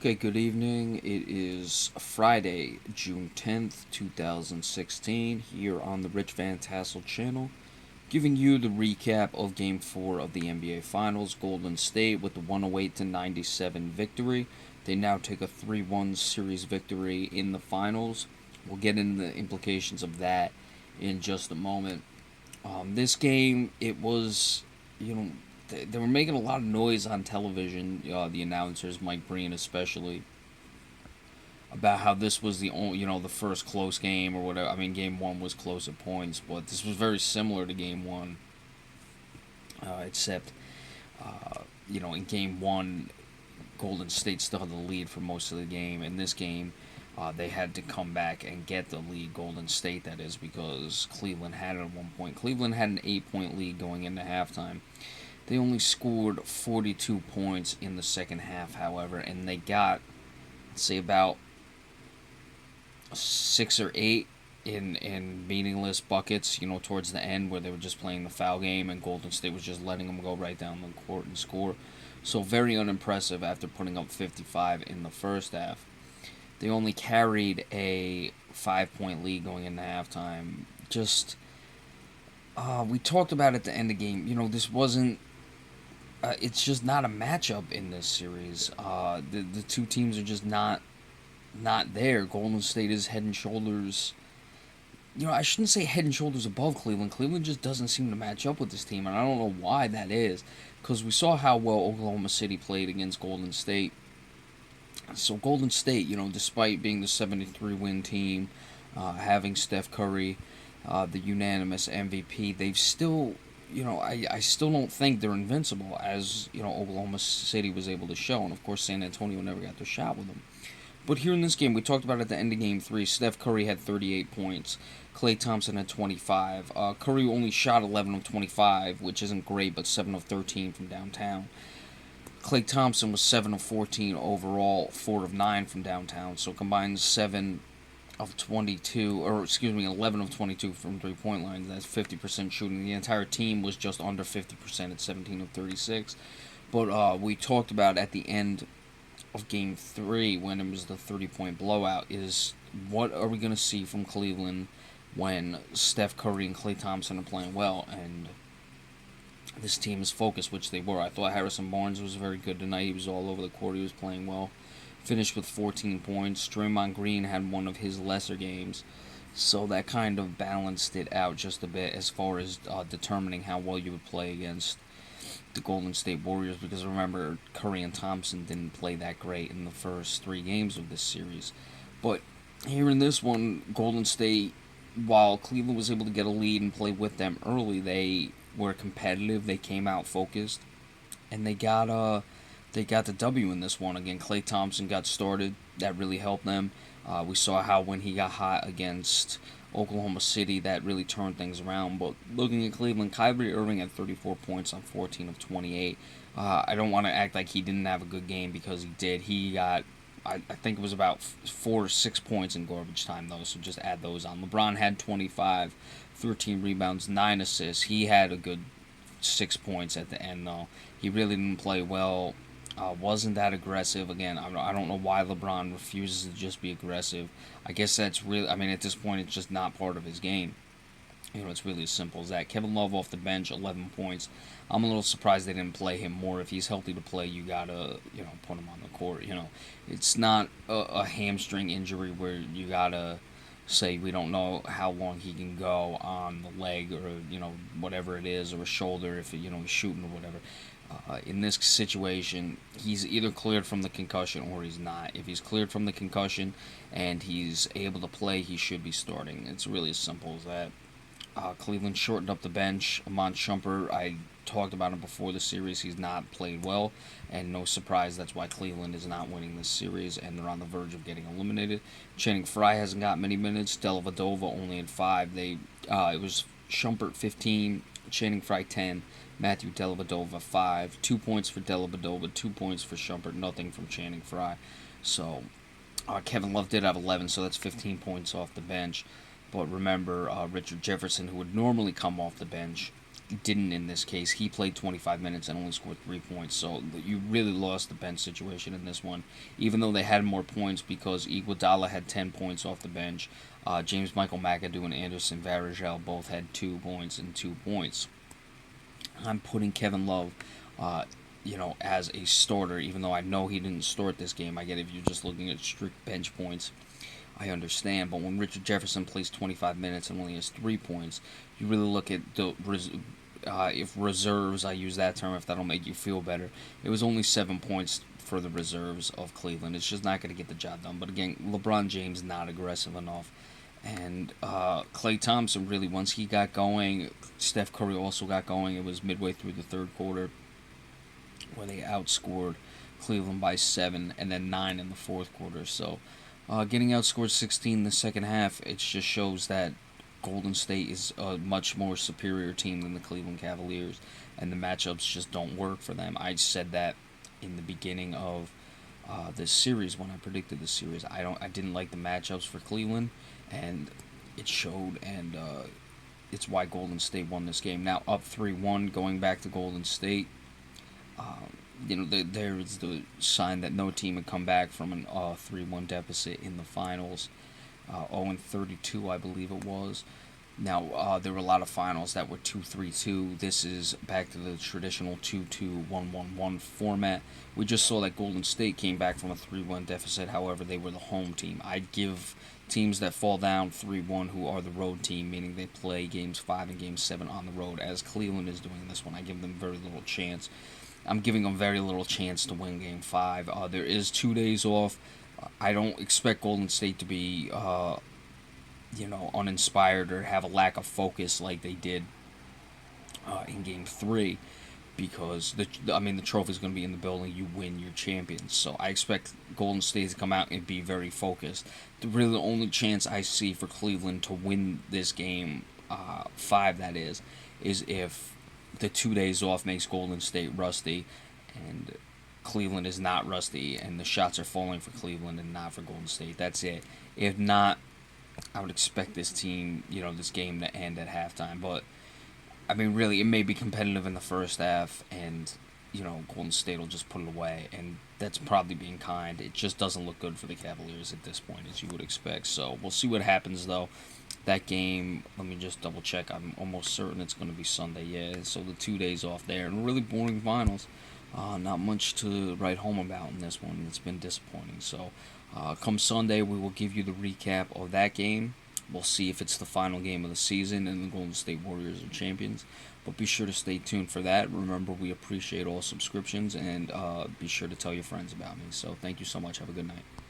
Okay, good evening. It is Friday, June 10th, 2016, here on the Rich Van Tassel channel, giving you the recap of Game 4 of the NBA Finals. Golden State with the 108 to 97 victory. They now take a 3-1 series victory in the finals. We'll get into the implications of that in just a moment. This game, it was, you know, they were making a lot of noise on television. The announcers, Mike Breen especially, about how this was the only, the first close game or whatever. I mean, game one was close at points, but this was very similar to game one, except, in game one, Golden State still had the lead for most of the game. In this game, they had to come back and get the lead. Golden State, that is, because Cleveland had it at one point. Cleveland had an 8-point lead going into halftime. They only scored 42 points in the second half, however, and they got, say, about 6 or 8 in meaningless buckets, towards the end where they were just playing the foul game and Golden State was just letting them go right down the court and score. So very unimpressive after putting up 55 in the first half. They only carried a 5-point lead going into halftime. We talked about at the end of the game, this wasn't it's just not a matchup in this series. The two teams are just not there. Golden State is head and shoulders. I shouldn't say head and shoulders above Cleveland. Cleveland just doesn't seem to match up with this team, and I don't know why that is. Because we saw how well Oklahoma City played against Golden State. So Golden State, despite being the 73-win team, having Steph Curry, the unanimous MVP, they've still I still don't think they're invincible, as Oklahoma City was able to show, and of course San Antonio never got their shot with them. But here in this game, we talked about at the end of Game 3, Steph Curry had 38 points, Klay Thompson had 25. Curry only shot 11 of 25, which isn't great, but 7 of 13 from downtown. Klay Thompson was 7 of 14 overall, 4 of 9 from downtown, so combined 7 of 22, or excuse me, 11 of 22 from three-point line. That's 50% shooting. The entire team was just under 50% at 17 of 36. But we talked about at the end of Game 3, when it was the 30-point blowout, is what are we going to see from Cleveland when Steph Curry and Klay Thompson are playing well, and this team is focused, which they were. I thought Harrison Barnes was very good tonight. He was all over the court. He was playing well. Finished with 14 points. Draymond Green had one of his lesser games, so that kind of balanced it out just a bit as far as determining how well you would play against the Golden State Warriors, because remember, Curry and Thompson didn't play that great in the first 3 games of this series. But here in this one, Golden State, while Cleveland was able to get a lead and play with them early, they were competitive. They came out focused, and they got the W in this one. Again, Klay Thompson got started. That really helped them. We saw how when he got hot against Oklahoma City, that really turned things around. But looking at Cleveland, Kyrie Irving had 34 points on 14 of 28. I don't want to act like he didn't have a good game, because he did. He got, I think it was about 4 or 6 points in garbage time, though, so just add those on. LeBron had 25, 13 rebounds, 9 assists. He had a good 6 points at the end, though. He really didn't play well. Wasn't that aggressive. Again, I don't know why LeBron refuses to just be aggressive. I guess that's really, at this point, it's just not part of his game. It's really as simple as that. Kevin Love off the bench, 11 points. I'm a little surprised they didn't play him more. If he's healthy to play, you gotta, put him on the court. It's not a hamstring injury where you gotta say we don't know how long he can go on the leg, or whatever it is, or a shoulder if he's shooting or whatever. In this situation, he's either cleared from the concussion or he's not. If he's cleared from the concussion and he's able to play, he should be starting. It's really as simple as that. Cleveland shortened up the bench. Amon Shumpert, I talked about him before the series. He's not played well, and no surprise, that's why Cleveland is not winning this series, and they're on the verge of getting eliminated. Channing Frye hasn't got many minutes. Dellavedova only had 5. It was Shumpert 15, Channing Frye 10, Matthew Dellavedova 5. 2 points for Dellavedova, 2 points for Shumpert, nothing from Channing Frye. So Kevin Love did have 11, so that's 15 points off the bench. But remember, Richard Jefferson, who would normally come off the bench, didn't in this case. He played 25 minutes and only scored 3 points. So you really lost the bench situation in this one, even though they had more points because Iguodala had 10 points off the bench. James Michael McAdoo and Anderson Varejao both had 2 points and 2 points. I'm putting Kevin Love, as a starter, even though I know he didn't start this game. I get if you're just looking at strict bench points, I understand. But when Richard Jefferson plays 25 minutes and only has 3 points, you really look at the if reserves, I use that term if that'll make you feel better. It was only 7 points for the reserves of Cleveland. It's just not going to get the job done. But again, LeBron James not aggressive enough. And Klay Thompson, really, once he got going, Steph Curry also got going. It was midway through the third quarter where they outscored Cleveland by 7 and then 9 in the fourth quarter. So getting outscored 16 in the second half, it just shows that Golden State is a much more superior team than the Cleveland Cavaliers, and the matchups just don't work for them. I said that in the beginning of this series when I predicted this series. I didn't like the matchups for Cleveland, and it showed, and it's why Golden State won this game. Now up 3-1, going back to Golden State. There's the sign that no team had come back from an 3-1 deficit in the finals. 0-32, I believe it was. Now, there were a lot of finals that were 2-3-2. This is back to the traditional 2-2-1-1-1 format. We just saw that Golden State came back from a 3-1 deficit. However, they were the home team. I'd give teams that fall down 3-1 who are the road team, meaning they play games 5 and game 7 on the road, as Cleveland is doing this one. I give them very little chance. I'm giving them very little chance to win game 5. There is 2 days off. I don't expect Golden State to be, uninspired or have a lack of focus like they did in Game 3, because the trophy's going to be in the building. You win, you're champions. So I expect Golden State to come out and be very focused. The only chance I see for Cleveland to win this game 5, that is if the 2 days off makes Golden State rusty, and Cleveland is not rusty, and the shots are falling for Cleveland and not for Golden State. That's it. If not, I would expect this team, this game to end at halftime. But, really, it may be competitive in the first half, and, Golden State will just put it away. And that's probably being kind. It just doesn't look good for the Cavaliers at this point, as you would expect. So, we'll see what happens, though. That game, let me just double check. I'm almost certain it's going to be Sunday, yeah. So, the 2 days off there. And really boring finals. Not much to write home about in this one. It's been disappointing. So, come Sunday, we will give you the recap of that game. We'll see if it's the final game of the season and the Golden State Warriors are champions. But be sure to stay tuned for that. Remember, we appreciate all subscriptions, and be sure to tell your friends about me. So, thank you so much. Have a good night.